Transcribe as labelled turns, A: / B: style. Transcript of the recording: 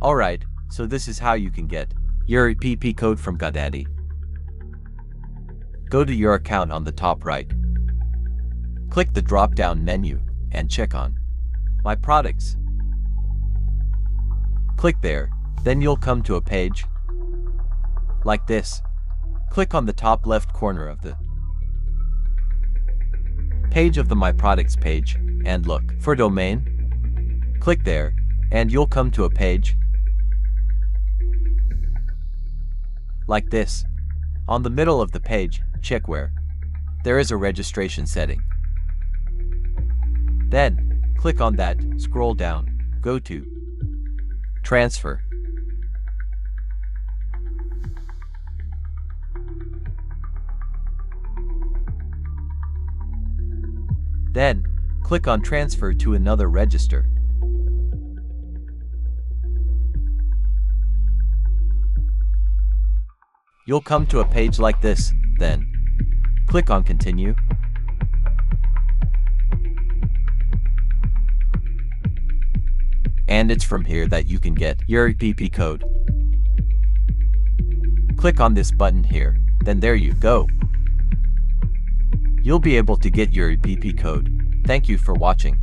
A: Alright, so this is how you can get your EPP code from GoDaddy. Go to your account on the top right. Click the drop-down menu and check on My Products. Click there, then you'll come to a page like this. Click on the top left corner of the page of the My Products page and look for domain. Click there, and you'll come to a page like this. On the middle of the page, check where there is a registration setting. Then, click on that, scroll down, go to Transfer. Then, click on Transfer to Another Registrar. You'll come to a page like this, then click on Continue. And it's from here that you can get your EPP code. Click on this button here, then there you go. You'll be able to get your EPP code. Thank you for watching.